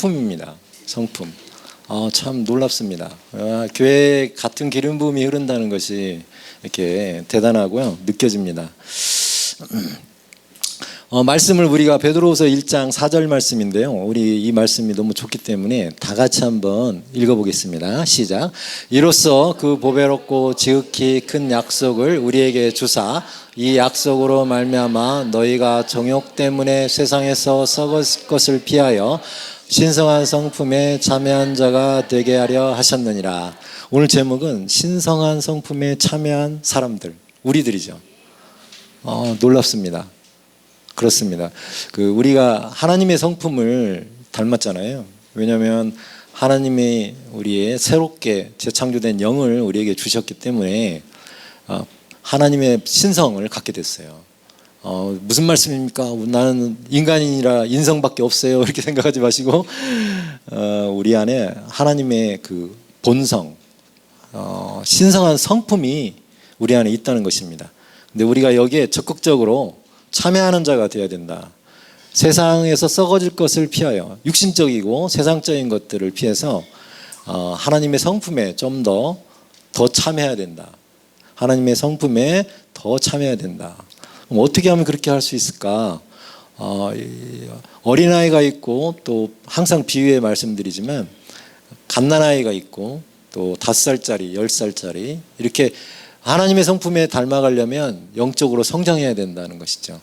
성품입니다. 성품. 참 놀랍습니다. 교회에 같은 기름 부음이 흐른다는 것이 이렇게 대단하고요. 느껴집니다. 말씀을 우리가 베드로후서 1장 4절 말씀인데요. 우리 이 말씀이 너무 좋기 때문에 다 같이 한번 읽어보겠습니다. 시작. 이로써 그 보배롭고 지극히 큰 약속을 우리에게 주사 이 약속으로 말미암아 너희가 정욕 때문에 세상에서 썩을 것을 피하여 신성한 성품에 참여한 자가 되게 하려 하셨느니라. 오늘 제목은 신성한 성품에 참여한 사람들, 우리들이죠. 놀랍습니다. 그렇습니다. 우리가 하나님의 성품을 닮았잖아요. 왜냐하면 하나님이 우리의 새롭게 재창조된 영을 우리에게 주셨기 때문에 하나님의 신성을 갖게 됐어요. 무슨 말씀입니까? 나는 인간이라 인성밖에 없어요. 이렇게 생각하지 마시고 우리 안에 하나님의 그 본성, 신성한 성품이 우리 안에 있다는 것입니다. 근데 우리가 여기에 적극적으로 참여하는 자가 되어야 된다. 세상에서 썩어질 것을 피하여 육신적이고 세상적인 것들을 피해서 하나님의 성품에 좀 더 참여해야 된다. 하나님의 성품에 더 참여해야 된다. 그럼 어떻게 하면 그렇게 할 수 있을까? 어린아이가 있고 또 항상 비유에 말씀드리지만 갓난아이가 있고 또 5살짜리, 10살짜리 이렇게 하나님의 성품에 닮아가려면 영적으로 성장해야 된다는 것이죠.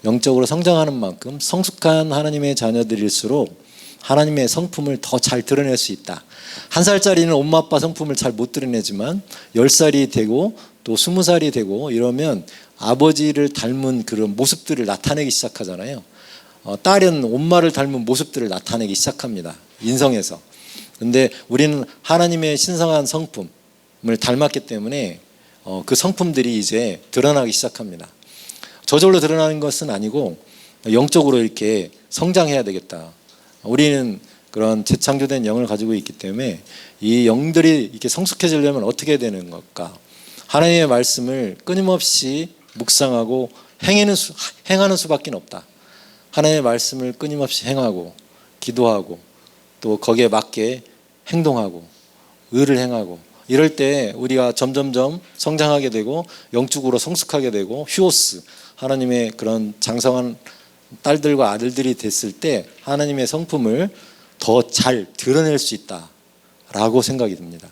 영적으로 성장하는 만큼 성숙한 하나님의 자녀들일수록 하나님의 성품을 더 잘 드러낼 수 있다. 1살짜리는 엄마 아빠 성품을 잘 못 드러내지만 10살이 되고 또 20살이 되고 이러면 아버지를 닮은 그런 모습들을 나타내기 시작하잖아요. 딸은 엄마를 닮은 모습들을 나타내기 시작합니다. 인성에서. 그런데 우리는 하나님의 신성한 성품을 닮았기 때문에 그 성품들이 이제 드러나기 시작합니다. 저절로 드러나는 것은 아니고 영적으로 이렇게 성장해야 되겠다. 우리는 그런 재창조된 영을 가지고 있기 때문에 이 영들이 이렇게 성숙해지려면 어떻게 되는 걸까? 하나님의 말씀을 끊임없이 묵상하고 행하는 수밖에 없다. 하나님의 말씀을 끊임없이 행하고 기도하고 또 거기에 맞게 행동하고 의를 행하고 이럴 때 우리가 점점점 성장하게 되고 영적으로 성숙하게 되고 휴오스 하나님의 그런 장성한 딸들과 아들들이 됐을 때 하나님의 성품을 더 잘 드러낼 수 있다라고 생각이 듭니다.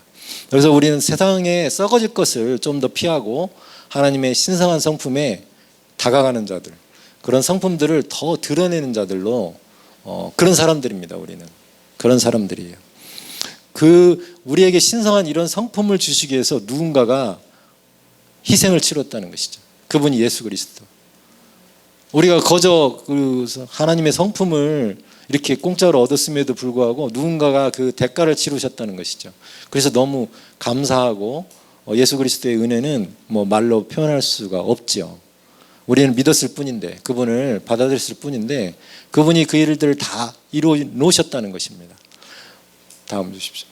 그래서 우리는 세상에 썩어질 것을 좀 더 피하고 하나님의 신성한 성품에 다가가는 자들, 그런 성품들을 더 드러내는 자들로 그런 사람들입니다. 우리는 그런 사람들이에요. 우리에게 신성한 이런 성품을 주시기 위해서 누군가가 희생을 치렀다는 것이죠. 그분이 예수 그리스도. 우리가 거저 하나님의 성품을 이렇게 공짜로 얻었음에도 불구하고 누군가가 그 대가를 치르셨다는 것이죠. 그래서 너무 감사하고 예수 그리스도의 은혜는 말로 표현할 수가 없죠. 우리는 믿었을 뿐인데 그분을 받아들였을 뿐인데 그분이 그 일들을 다 이루어 놓으셨다는 것입니다. 다음 주십시오.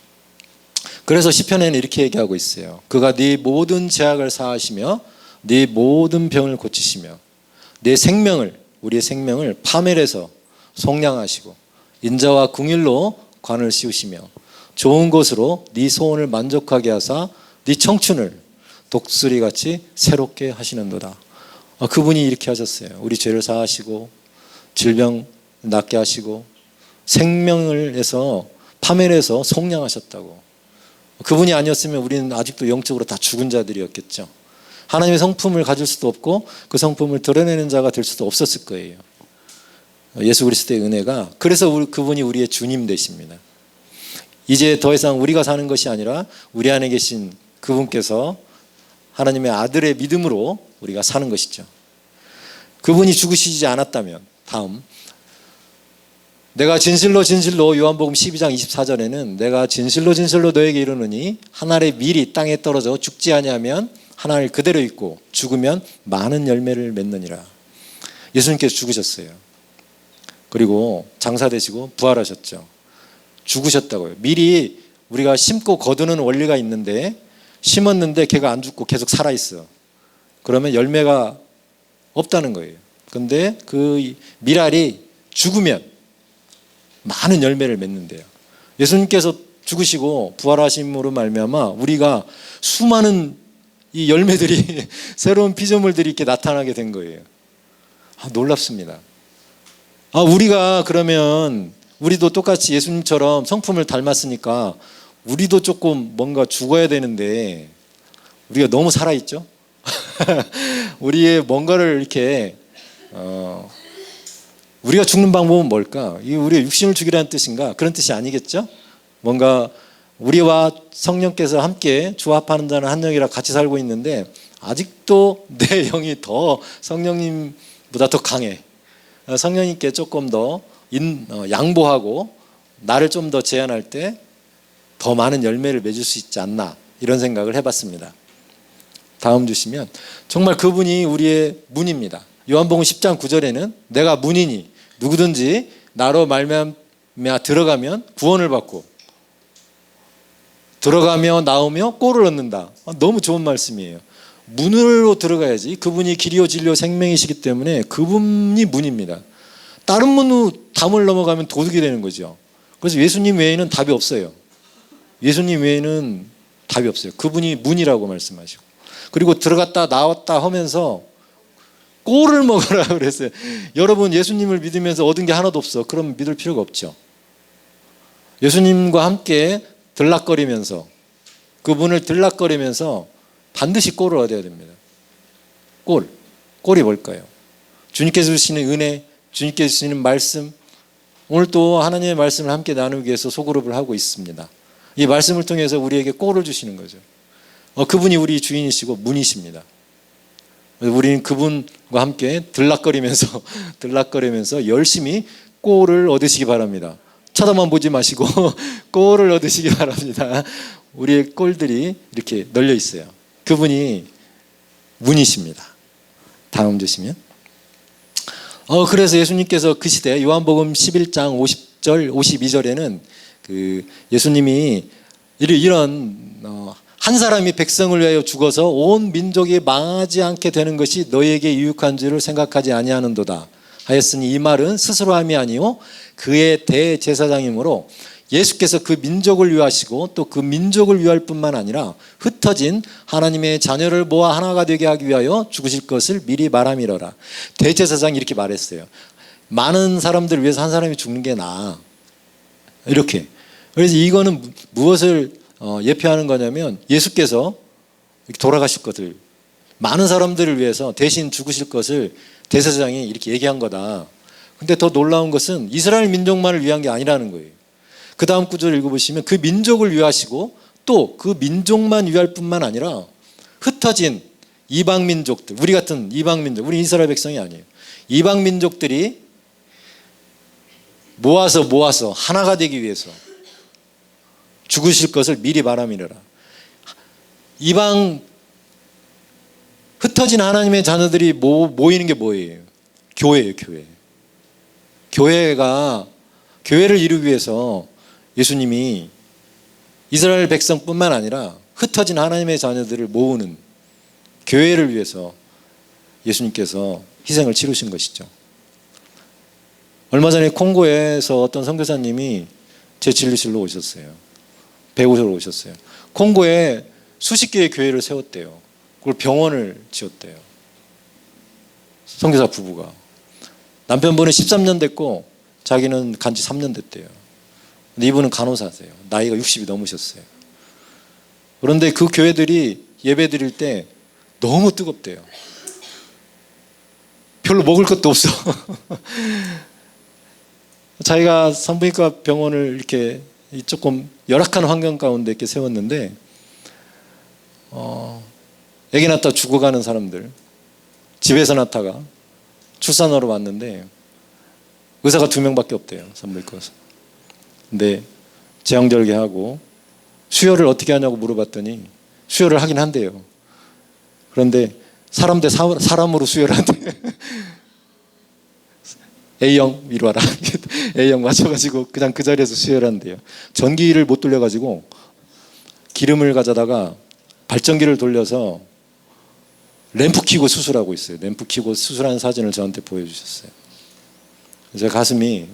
그래서 시편에는 이렇게 얘기하고 있어요. 그가 네 모든 죄악을 사하시며 네 모든 병을 고치시며 내 생명을, 우리의 생명을 파멸해서 속량하시고 인자와 긍휼로 관을 씌우시며 좋은 것으로 네 소원을 만족하게 하사 네 청춘을 독수리같이 새롭게 하시는도다. 그분이 이렇게 하셨어요. 우리 죄를 사하시고 질병 낫게 하시고 생명을 해서 파멸해서 속량하셨다고. 그분이 아니었으면 우리는 아직도 영적으로 다 죽은 자들이었겠죠. 하나님의 성품을 가질 수도 없고 그 성품을 드러내는 자가 될 수도 없었을 거예요. 예수 그리스도의 은혜가, 그래서 그분이 우리의 주님 되십니다. 이제 더 이상 우리가 사는 것이 아니라 우리 안에 계신 그분께서 하나님의 아들의 믿음으로 우리가 사는 것이죠. 그분이 죽으시지 않았다면, 다음, 내가 진실로 진실로, 요한복음 12장 24절에는 내가 진실로 진실로 너에게 이르노니 한 알의 밀이 땅에 떨어져 죽지 아니하면 한 알 그대로 있고 죽으면 많은 열매를 맺느니라. 예수님께서 죽으셨어요. 그리고 장사되시고 부활하셨죠. 죽으셨다고요. 밀이 우리가 심고 거두는 원리가 있는데 심었는데 걔가 안 죽고 계속 살아있어. 그러면 열매가 없다는 거예요. 그런데 그 밀알이 죽으면 많은 열매를 맺는데요. 예수님께서 죽으시고 부활하심으로 말미암아 우리가 수많은 이 열매들이 새로운 피조물들이 이렇게 나타나게 된 거예요. 놀랍습니다. 우리가 그러면 우리도 똑같이 예수님처럼 성품을 닮았으니까 우리도 조금 뭔가 죽어야 되는데 우리가 너무 살아있죠? 우리의 뭔가를 이렇게 우리가 죽는 방법은 뭘까? 이게 우리의 육신을 죽이라는 뜻인가? 그런 뜻이 아니겠죠? 뭔가 우리와 성령께서 함께 조합하는 자는 한 영이라 같이 살고 있는데 아직도 내 영이 더 성령님보다 더 강해. 성령님께 조금 더 양보하고 나를 좀 더 제한할 때 더 많은 열매를 맺을 수 있지 않나, 이런 생각을 해봤습니다. 다음 주시면 정말 그분이 우리의 문입니다. 요한복음 10장 9절에는 내가 문이니 누구든지 나로 말미암아 들어가면 구원을 받고 들어가며 나오며 꼴을 얻는다. 너무 좋은 말씀이에요. 문으로 들어가야지. 그분이 길이요 진리요 생명이시기 때문에 그분이 문입니다. 다른 문으로 담을 넘어가면 도둑이 되는 거죠. 그래서 예수님 외에는 답이 없어요. 예수님 외에는 답이 없어요. 그분이 문이라고 말씀하시고, 그리고 들어갔다 나왔다 하면서 꼴을 먹으라 그랬어요. 여러분 예수님을 믿으면서 얻은 게 하나도 없어. 그럼 믿을 필요가 없죠. 예수님과 함께 들락거리면서, 그분을 들락거리면서 반드시 꼴을 얻어야 됩니다. 꼴이 뭘까요? 주님께서 주시는 은혜, 주님께서 주시는 말씀. 오늘 또 하나님의 말씀을 함께 나누기 위해서 소그룹을 하고 있습니다. 이 말씀을 통해서 우리에게 꼴을 주시는 거죠. 그분이 우리 주인이시고 문이십니다. 우리는 그분과 함께 들락거리면서 열심히 꼴을 얻으시기 바랍니다. 쳐다만 보지 마시고 꼴을 얻으시기 바랍니다. 우리의 꼴들이 이렇게 널려 있어요. 그분이 문이십니다. 다음 주시면 그래서 예수님께서 그 시대 요한복음 11장 50절 52절에는 예수님이 이런 한 사람이 백성을 위하여 죽어서 온 민족이 망하지 않게 되는 것이 너희에게 유익한 줄을 생각하지 아니하는도다 하였으니, 이 말은 스스로 함이 아니요 그의 대제사장이므로 예수께서 그 민족을 위하시고 또 그 민족을 위할 뿐만 아니라 흩어진 하나님의 자녀를 모아 하나가 되게 하기 위하여 죽으실 것을 미리 말함이러라. 대제사장이 이렇게 말했어요. 많은 사람들을 위해서 한 사람이 죽는 게 나아. 이렇게. 그래서 이거는 무엇을 예표하는 거냐면 예수께서 돌아가실 것을, 많은 사람들을 위해서 대신 죽으실 것을 대제사장이 이렇게 얘기한 거다. 근데 더 놀라운 것은 이스라엘 민족만을 위한 게 아니라는 거예요. 그 다음 구절 읽어보시면 그 민족을 위하시고 또 그 민족만 위할 뿐만 아니라 흩어진 이방 민족들, 우리 같은 이방 민족, 우리 이스라엘 백성이 아니에요. 이방 민족들이 모아서 하나가 되기 위해서 죽으실 것을 미리 말함이라. 이방 흩어진 하나님의 자녀들이 모이는 게 뭐예요? 교회예요, 교회. 교회를 이루기 위해서 예수님이 이스라엘 백성뿐만 아니라 흩어진 하나님의 자녀들을 모으는 교회를 위해서 예수님께서 희생을 치르신 것이죠. 얼마 전에 콩고에서 어떤 선교사님이 제 진료실로 오셨어요. 배우러 오셨어요. 콩고에 수십 개의 교회를 세웠대요. 그걸 병원을 지었대요. 선교사 부부가. 남편분은 13년 됐고 자기는 간지 3년 됐대요. 근데 이분은 간호사세요. 나이가 60이 넘으셨어요. 그런데 그 교회들이 예배 드릴 때 너무 뜨겁대요. 별로 먹을 것도 없어. 자기가 산부인과 병원을 이렇게 조금 열악한 환경 가운데 이렇게 세웠는데 애기 낳다 죽어가는 사람들, 집에서 낳다가 출산하러 왔는데 의사가 2명밖에 없대요. 산부인과에서. 근데 제왕절개하고 수혈을 어떻게 하냐고 물어봤더니 수혈을 하긴 한대요. 그런데 사람 대 사람으로 수혈을 한대. A형 이리 와라. A형 맞춰가지고 그냥 그 자리에서 수혈한대요. 전기를 못 돌려가지고 기름을 가져다가 발전기를 돌려서 램프 켜고 수술하고 있어요. 램프 켜고 수술하는 사진을 저한테 보여주셨어요. 제 가슴이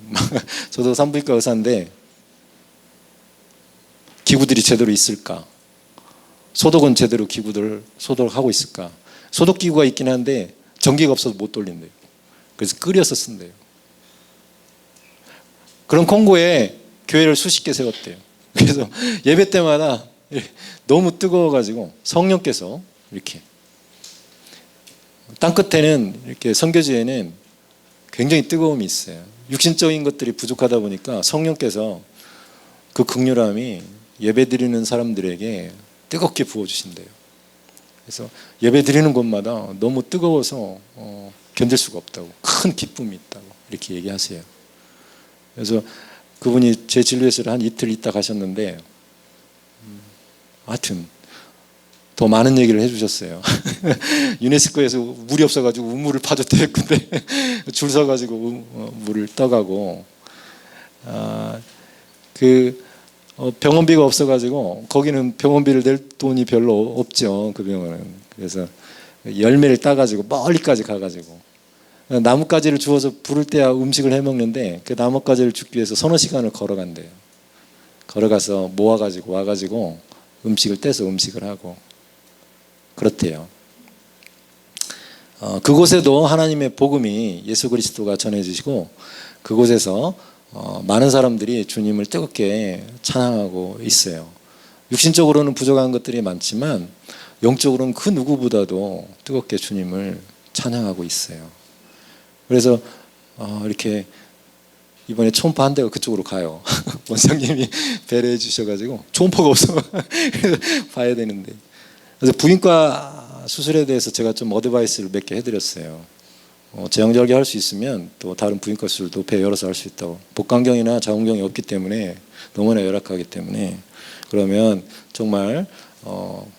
저도 산부인과 의사인데 기구들이 제대로 있을까? 소독은 제대로 기구들 소독하고 있을까? 소독기구가 있긴 한데 전기가 없어서 못 돌린대요. 그래서 끓여서 쓴대요. 그런 콩고에 교회를 수십 개 세웠대요. 그래서 예배 때마다 너무 뜨거워가지고 성령께서 이렇게 땅끝에는 이렇게 선교지에는 굉장히 뜨거움이 있어요. 육신적인 것들이 부족하다 보니까 성령께서 그 긍휼함이 예배 드리는 사람들에게 뜨겁게 부어주신대요. 그래서 예배 드리는 곳마다 너무 뜨거워서 견딜 수가 없다고, 큰 기쁨이 있다고 이렇게 얘기하세요. 그래서 그분이 제 진료실에 한 이틀 있다 가셨는데 하여튼 더 많은 얘기를 해주셨어요. 유네스코에서 물이 없어가지고 우물을 파줬대요. 근데 줄 서가지고 물을 떠가고 병원비가 없어가지고 거기는 병원비를 낼 돈이 별로 없죠. 그 병원은. 그래서 열매를 따가지고 멀리까지 가가지고 나뭇가지를 주워서 부를 때야 음식을 해먹는데 그 나뭇가지를 줍기 위해서 서너 시간을 걸어간대요. 걸어가서 모아가지고 와가지고 음식을 떼서 음식을 하고 그렇대요. 그곳에도 하나님의 복음이 예수 그리스도가 전해지시고 그곳에서 많은 사람들이 주님을 뜨겁게 찬양하고 있어요. 육신적으로는 부족한 것들이 많지만 영적으로는 그 누구보다도 뜨겁게 주님을 찬양하고 있어요. 그래서 이렇게 이번에 초음파 한 대가 그쪽으로 가요. 원장님이 배려해 주셔가지고 초음파가 없어 봐야 되는데. 그래서 부인과 수술에 대해서 제가 좀 어드바이스를 몇 개 해드렸어요. 제왕절개 할 수 있으면 또 다른 부인과 수술도 배 열어서 할 수 있다고. 복강경이나 자궁경이 없기 때문에 너무나 열악하기 때문에 그러면 정말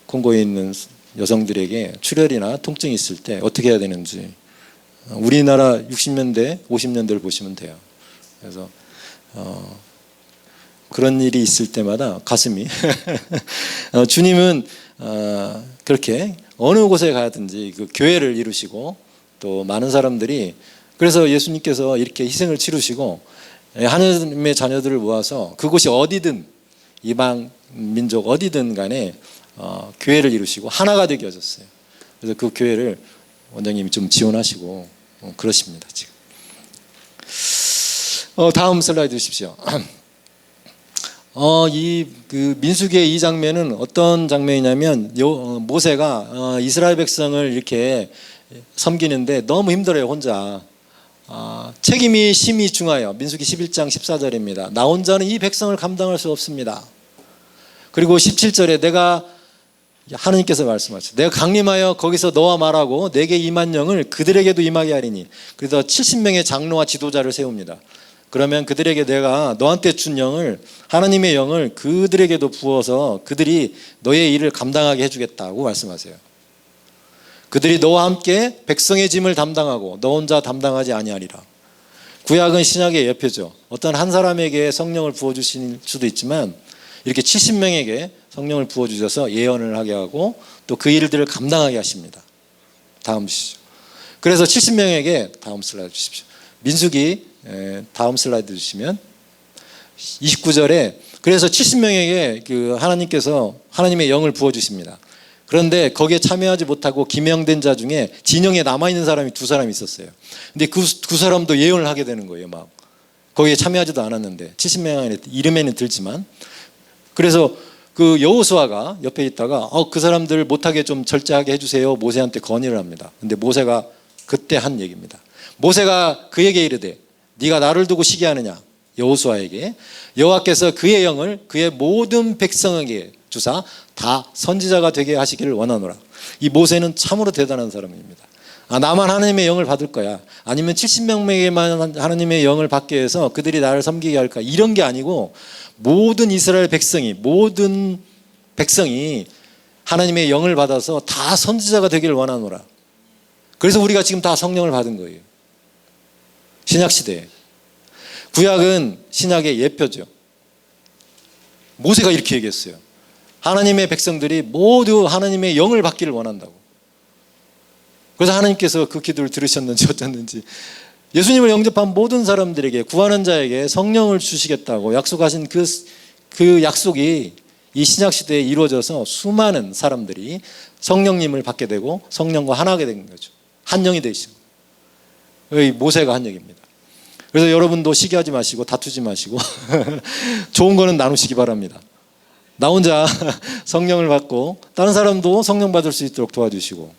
콩고에 있는 여성들에게 출혈이나 통증이 있을 때 어떻게 해야 되는지 우리나라 60년대 50년대를 보시면 돼요. 그래서 그런 일이 있을 때마다 가슴이 주님은 그렇게 어느 곳에 가든지 그 교회를 이루시고 또 많은 사람들이 그래서 예수님께서 이렇게 희생을 치르시고 하나님의 자녀들을 모아서 그곳이 어디든 이방 민족 어디든 간에 교회를 이루시고 하나가 되게 하셨어요. 그래서 그 교회를 원장님이 좀 지원하시고 그러십니다 지금. 다음 슬라이드 주십시오. 그 민수기의 이 장면은 어떤 장면이냐면 모세가 이스라엘 백성을 이렇게 섬기는데 너무 힘들어요 혼자. 책임이 심히 중하여 민수기 11장 14절입니다. 나 혼자는 이 백성을 감당할 수 없습니다. 그리고 17절에 하나님께서 말씀하셨어요. 내가 강림하여 거기서 너와 말하고 내게 임한 영을 그들에게도 임하게 하리니. 그래서 70명의 장로와 지도자를 세웁니다. 그러면 그들에게 내가 너한테 준 영을 하나님의 영을 그들에게도 부어서 그들이 너의 일을 감당하게 해주겠다고 말씀하세요. 그들이 너와 함께 백성의 짐을 담당하고 너 혼자 담당하지 아니하리라. 구약은 신약의 예표죠. 어떤 한 사람에게 성령을 부어주실 수도 있지만 이렇게 70명에게 성령을 부어주셔서 예언을 하게 하고 또 그 일들을 감당하게 하십니다. 다음 주시죠. 그래서 70명에게 다음 슬라이드 주십시오. 민수기 다음 슬라이드 주시면 29절에 그래서 70명에게 그 하나님께서 하나님의 영을 부어주십니다. 그런데 거기에 참여하지 못하고 기명된 자 중에 진영에 남아있는 사람이 두 사람이 있었어요. 근데 그 두 사람도 예언을 하게 되는 거예요. 막 거기에 참여하지도 않았는데 70명 안에 이름에는 들지만 그래서 그 여호수아가 옆에 있다가 그 사람들 못하게 좀 절제하게 해주세요. 모세한테 건의를 합니다. 근데 모세가 그때 한 얘기입니다. 모세가 그에게 이르되 네가 나를 두고 시기하느냐 여호수아에게 여호와께서 그의 영을 그의 모든 백성에게 주사 다 선지자가 되게 하시기를 원하노라. 이 모세는 참으로 대단한 사람입니다. 나만 하나님의 영을 받을 거야 아니면 70명에게만 하나님의 영을 받게 해서 그들이 나를 섬기게 할까 이런 게 아니고 모든 이스라엘 백성이 모든 백성이 하나님의 영을 받아서 다 선지자가 되기를 원하노라. 그래서 우리가 지금 다 성령을 받은 거예요. 신약시대에. 구약은 신약의 예표죠. 모세가 이렇게 얘기했어요. 하나님의 백성들이 모두 하나님의 영을 받기를 원한다고. 그래서 하나님께서 그 기도를 들으셨는지 어쩌는지 예수님을 영접한 모든 사람들에게, 구하는 자에게 성령을 주시겠다고 약속하신 그 약속이 이 신약시대에 이루어져서 수많은 사람들이 성령님을 받게 되고 성령과 하나가 된 거죠. 한 영이 되신 거예요. 모세가 한 영입니다. 그래서 여러분도 시기하지 마시고 다투지 마시고 좋은 거는 나누시기 바랍니다. 나 혼자 성령을 받고 다른 사람도 성령 받을 수 있도록 도와주시고,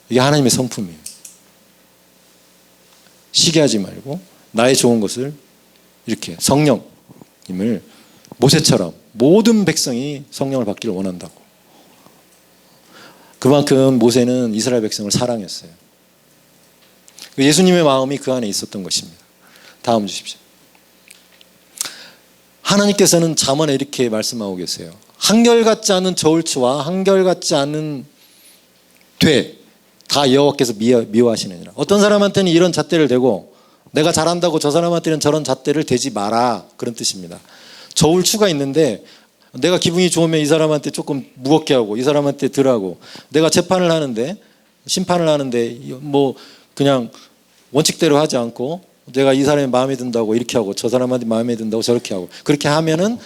이게 하나님의 성품이에요. 시기하지 말고 나의 좋은 것을 이렇게 성령님을 모세처럼 모든 백성이 성령을 받기를 원한다고. 그만큼 모세는 이스라엘 백성을 사랑했어요. 예수님의 마음이 그 안에 있었던 것입니다. 다음 주십시오. 하나님께서는 잠언에 이렇게 말씀하고 계세요. 한결같지 않은 저울추와 한결같지 않은 돼 다 여호와께서 미워하시느니라. 어떤 사람한테는 이런 잣대를 대고 내가 잘한다고 저 사람한테는 저런 잣대를 대지 마라, 그런 뜻입니다. 저울추가 있는데 내가 기분이 좋으면 이 사람한테 조금 무겁게 하고 이 사람한테 덜 하고, 내가 재판을 하는데 심판을 하는데 뭐 그냥 원칙대로 하지 않고 내가 이 사람이 마음에 든다고 이렇게 하고 저 사람한테 마음에 든다고 저렇게 하고, 그렇게 하면은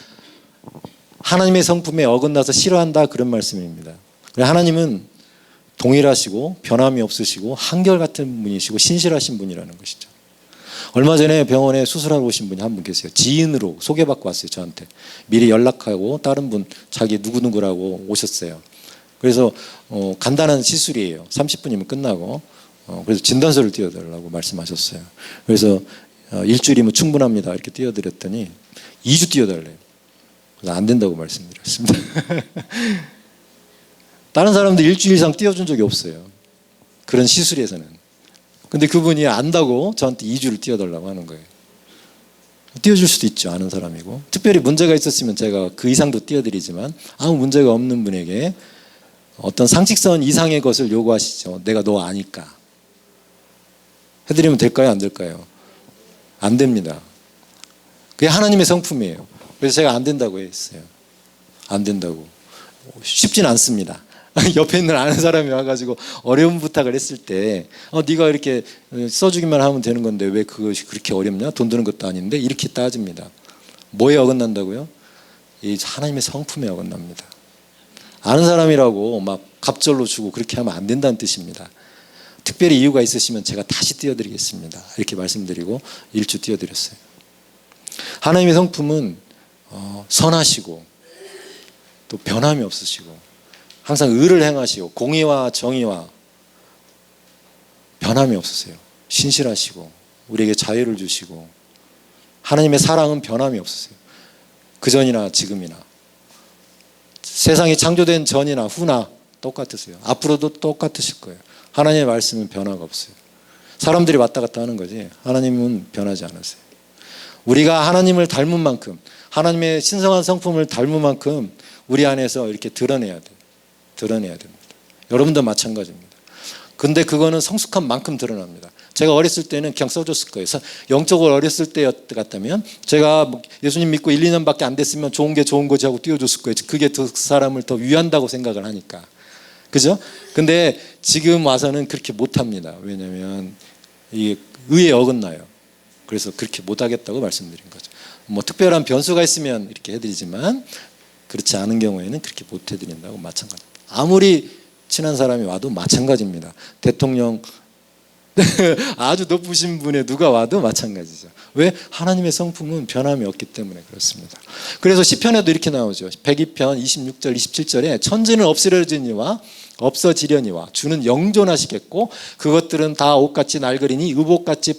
하나님의 성품에 어긋나서 싫어한다, 그런 말씀입니다. 하나님은 동일하시고 변함이 없으시고 한결같은 분이시고 신실하신 분이라는 것이죠. 얼마 전에 병원에 수술하러 오신 분이 한 분 계세요. 지인으로 소개받고 왔어요. 저한테 미리 연락하고 다른 분 자기 누구누구라고 오셨어요. 그래서 간단한 시술이에요. 30분이면 끝나고, 그래서 진단서를 띄워달라고 말씀하셨어요. 그래서 일주일이면 충분합니다 이렇게 띄워드렸더니 2주 띄워달래요. 그래서 안 된다고 말씀드렸습니다. 다른 사람들 일주일 이상 띄워준 적이 없어요, 그런 시술에서는. 근데 그분이 안다고 저한테 2주를 띄워달라고 하는 거예요. 띄워줄 수도 있죠, 아는 사람이고. 특별히 문제가 있었으면 제가 그 이상도 띄워드리지만 아무 문제가 없는 분에게 어떤 상식선 이상의 것을 요구하시죠. 내가 너 아니까. 해드리면 될까요, 안 될까요? 안 됩니다. 그게 하나님의 성품이에요. 그래서 제가 안 된다고 했어요. 안 된다고. 쉽진 않습니다. 옆에 있는 아는 사람이 와가지고 어려운 부탁을 했을 때 네가 이렇게 써주기만 하면 되는 건데 왜 그것이 그렇게 어렵냐? 돈 드는 것도 아닌데, 이렇게 따집니다. 뭐에 어긋난다고요? 이 하나님의 성품에 어긋납니다. 아는 사람이라고 막 갑절로 주고 그렇게 하면 안 된다는 뜻입니다. 특별히 이유가 있으시면 제가 다시 띄워드리겠습니다 이렇게 말씀드리고 1주 띄워드렸어요. 하나님의 성품은 선하시고 또 변함이 없으시고 항상 의를 행하시고 공의와 정의와 변함이 없으세요. 신실하시고 우리에게 자유를 주시고, 하나님의 사랑은 변함이 없으세요. 그전이나 지금이나 세상이 창조된 전이나 후나 똑같으세요. 앞으로도 똑같으실 거예요. 하나님의 말씀은 변화가 없어요. 사람들이 왔다 갔다 하는 거지 하나님은 변하지 않으세요. 우리가 하나님을 닮은 만큼, 하나님의 신성한 성품을 닮은 만큼 우리 안에서 이렇게 드러내야 돼요. 드러내야 됩니다. 여러분도 마찬가지입니다. 근데 그거는 성숙한 만큼 드러납니다. 제가 어렸을 때는 그냥 써줬을 거예요. 영적으로 어렸을 때 같다면 제가 예수님 믿고 1, 2년밖에 안 됐으면 좋은 게 좋은 거지 하고 띄워줬을 거예요. 그게 그 사람을 더 위한다고 생각을 하니까. 그죠? 근데 지금 와서는 그렇게 못합니다. 왜냐하면 이게 의에 어긋나요. 그래서 그렇게 못하겠다고 말씀드린 거죠. 뭐 특별한 변수가 있으면 이렇게 해드리지만 그렇지 않은 경우에는 그렇게 못 해드린다고 마찬가지입니다. 아무리 친한 사람이 와도 마찬가지입니다. 대통령 아주 높으신 분에 누가 와도 마찬가지죠. 왜? 하나님의 성품은 변함이 없기 때문에 그렇습니다. 그래서 시편에도 이렇게 나오죠. 102편 26절 27절에 천지는 없어지려니와 주는 영존하시겠고 그것들은 다 옷같이 낡으리니 의복같이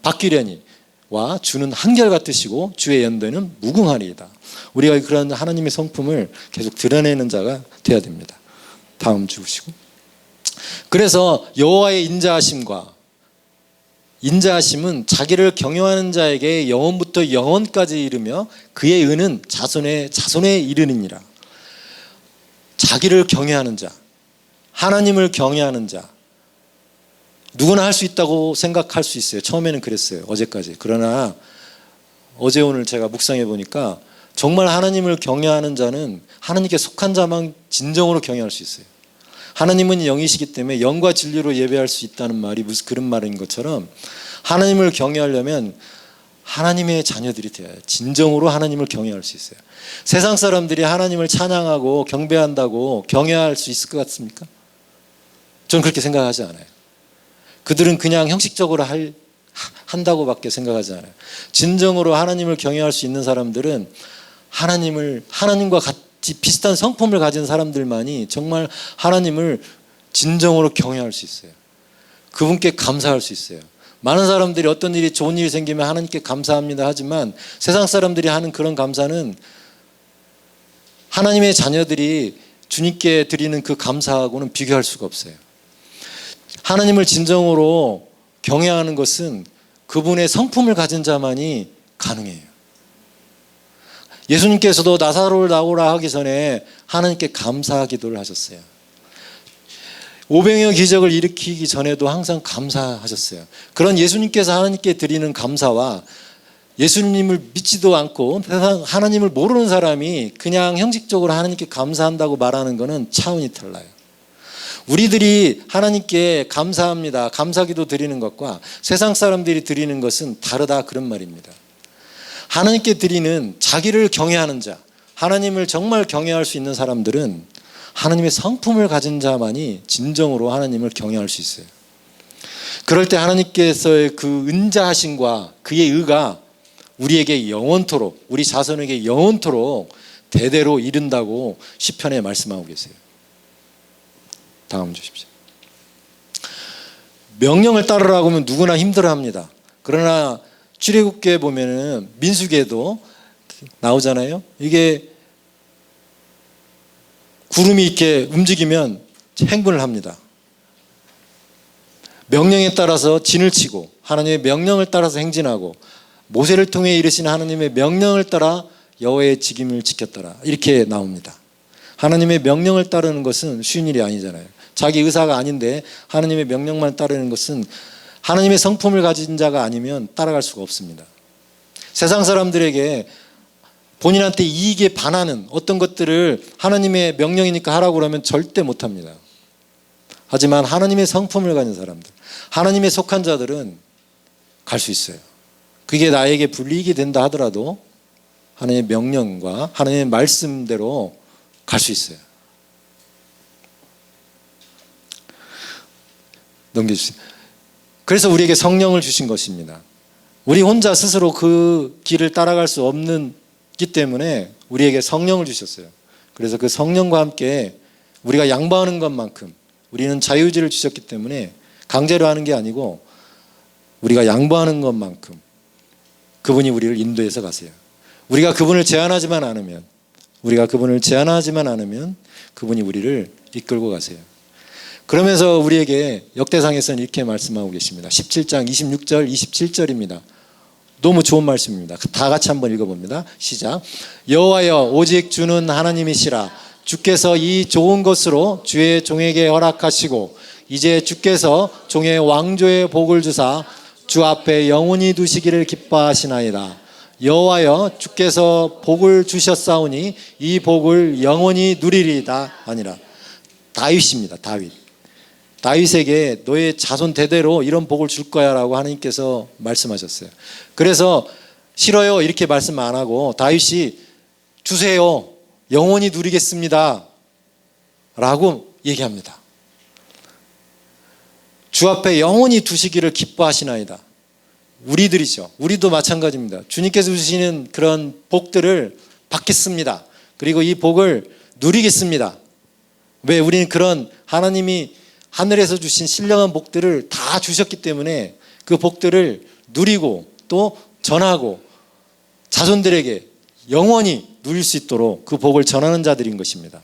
바뀌려니와 주는 한결같으시고 주의 연대는 무궁하리이다. 우리가 그런 하나님의 성품을 계속 드러내는 자가 되어야 됩니다. 다음 주시고. 그래서 여호와의 인자하심은 자기를 경외하는 자에게 영원부터 영원까지 이르며 그의 은은 자손에 이르느니라. 자기를 경외하는 자, 하나님을 경외하는 자, 누구나 할 수 있다고 생각할 수 있어요. 처음에는 그랬어요, 어제까지. 그러나 어제 오늘 제가 묵상해 보니까 정말 하나님을 경외하는 자는 하나님께 속한 자만 진정으로 경외할 수 있어요. 하나님은 영이시기 때문에 영과 진리로 예배할 수 있다는 말이 무슨 그런 말인 것처럼 하나님을 경외하려면 하나님의 자녀들이 되어야 해요. 진정으로 하나님을 경외할 수 있어요. 세상 사람들이 하나님을 찬양하고 경배한다고 경외할 수 있을 것 같습니까? 저는 그렇게 생각하지 않아요. 그들은 그냥 형식적으로 한다고밖에 생각하지 않아요. 진정으로 하나님을 경외할 수 있는 사람들은 하나님과 같이 비슷한 성품을 가진 사람들만이 정말 하나님을 진정으로 경외할 수 있어요. 그분께 감사할 수 있어요. 많은 사람들이 어떤 일이 좋은 일이 생기면 하나님께 감사합니다 하지만 세상 사람들이 하는 그런 감사는 하나님의 자녀들이 주님께 드리는 그 감사하고는 비교할 수가 없어요. 하나님을 진정으로 경외하는 것은 그분의 성품을 가진 자만이 가능해요. 예수님께서도 나사로를 나오라 하기 전에 하나님께 감사 기도를 하셨어요. 오병이어 기적을 일으키기 전에도 항상 감사하셨어요. 그런 예수님께서 하나님께 드리는 감사와 예수님을 믿지도 않고 하나님을 모르는 사람이 그냥 형식적으로 하나님께 감사한다고 말하는 것은 차원이 달라요. 우리들이 하나님께 감사합니다, 감사기도 드리는 것과 세상 사람들이 드리는 것은 다르다, 그런 말입니다. 하나님께 드리는 자기를 경외하는 자, 하나님을 정말 경외할 수 있는 사람들은 하나님의 성품을 가진 자만이 진정으로 하나님을 경외할 수 있어요. 그럴 때 하나님께서의 그 은자하심과 그의 의가 우리에게 영원토록, 우리 자손에게 영원토록 대대로 이른다고 시편에 말씀하고 계세요. 다음 주십시오. 명령을 따르라고 하면 누구나 힘들어합니다. 그러나 출애굽기에 보면은 민수기에도 나오잖아요. 이게 구름이 이렇게 움직이면 행군을 합니다. 명령에 따라서 진을 치고 하나님의 명령을 따라서 행진하고 모세를 통해 이르신 하나님의 명령을 따라 여호와의 직임을 지켰더라, 이렇게 나옵니다. 하나님의 명령을 따르는 것은 쉬운 일이 아니잖아요. 자기 의사가 아닌데 하나님의 명령만 따르는 것은 하나님의 성품을 가진 자가 아니면 따라갈 수가 없습니다. 세상 사람들에게 본인한테 이익에 반하는 어떤 것들을 하나님의 명령이니까 하라고 그러면 절대 못합니다. 하지만 하나님의 성품을 가진 사람들, 하나님의 속한 자들은 갈 수 있어요. 그게 나에게 불이익이 된다 하더라도 하나님의 명령과 하나님의 말씀대로 갈 수 있어요. 넘겨주세요. 그래서 우리에게 성령을 주신 것입니다. 우리 혼자 스스로 그 길을 따라갈 수 없기 때문에 우리에게 성령을 주셨어요. 그래서 그 성령과 함께 우리가 양보하는 것만큼 우리는 자유의지를 주셨기 때문에 강제로 하는 게 아니고 우리가 양보하는 것만큼 그분이 우리를 인도해서 가세요. 우리가 그분을 제한하지만 않으면 그분이 우리를 이끌고 가세요. 그러면서 우리에게 역대상에서는 이렇게 말씀하고 계십니다. 17장 26절 27절입니다. 너무 좋은 말씀입니다. 다 같이 한번 읽어봅니다. 시작. 여호와여 오직 주는 하나님이시라. 주께서 이 좋은 것으로 주의 종에게 허락하시고 이제 주께서 종의 왕조의 복을 주사 주 앞에 영원히 두시기를 기뻐하시나이다. 여호와여 주께서 복을 주셨사오니 이 복을 영원히 누리리다 아니라. 다윗입니다. 다윗에게 너의 자손 대대로 이런 복을 줄 거야 라고 하나님께서 말씀하셨어요. 그래서 싫어요 이렇게 말씀 안 하고 다윗이 주세요, 영원히 누리겠습니다 라고 얘기합니다. 주 앞에 영원히 두시기를 기뻐하시나이다. 우리들이죠. 우리도 마찬가지입니다. 주님께서 주시는 그런 복들을 받겠습니다. 그리고 이 복을 누리겠습니다. 왜? 우리는 그런 하나님이 하늘에서 주신 신령한 복들을 다 주셨기 때문에 그 복들을 누리고 또 전하고 자손들에게 영원히 누릴 수 있도록 그 복을 전하는 자들인 것입니다.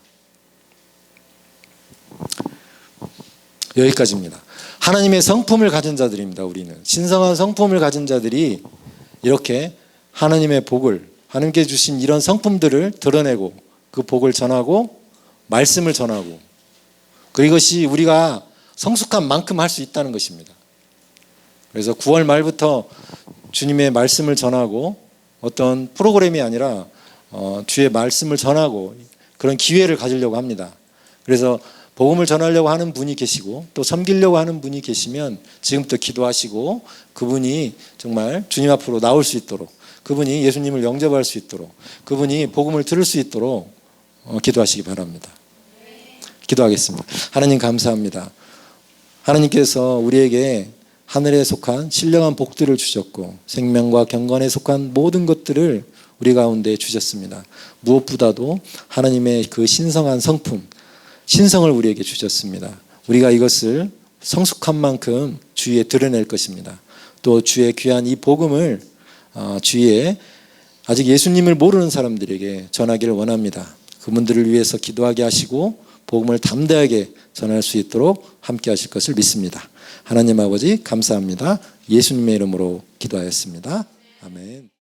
여기까지입니다. 하나님의 성품을 가진 자들입니다. 우리는 신성한 성품을 가진 자들이 이렇게 하나님의 복을, 하나님께 주신 이런 성품들을 드러내고 그 복을 전하고 말씀을 전하고, 그것이 우리가 성숙한 만큼 할 수 있다는 것입니다. 그래서 9월 말부터 주님의 말씀을 전하고 어떤 프로그램이 아니라 주의 말씀을 전하고 그런 기회를 가지려고 합니다. 그래서 복음을 전하려고 하는 분이 계시고 또 섬기려고 하는 분이 계시면 지금부터 기도하시고 그분이 정말 주님 앞으로 나올 수 있도록, 그분이 예수님을 영접할 수 있도록, 그분이 복음을 들을 수 있도록 기도하시기 바랍니다. 기도하겠습니다. 하나님 감사합니다. 하나님께서 우리에게 하늘에 속한 신령한 복들을 주셨고 생명과 경건에 속한 모든 것들을 우리 가운데 주셨습니다. 무엇보다도 하나님의 그 신성한 성품, 신성을 우리에게 주셨습니다. 우리가 이것을 성숙한 만큼 주위에 드러낼 것입니다. 또 주의 귀한 이 복음을 주위에 아직 예수님을 모르는 사람들에게 전하기를 원합니다. 그분들을 위해서 기도하게 하시고 복음을 담대하게 전할 수 있도록 함께 하실 것을 믿습니다. 하나님 아버지 감사합니다. 예수님의 이름으로 기도하였습니다. 아멘.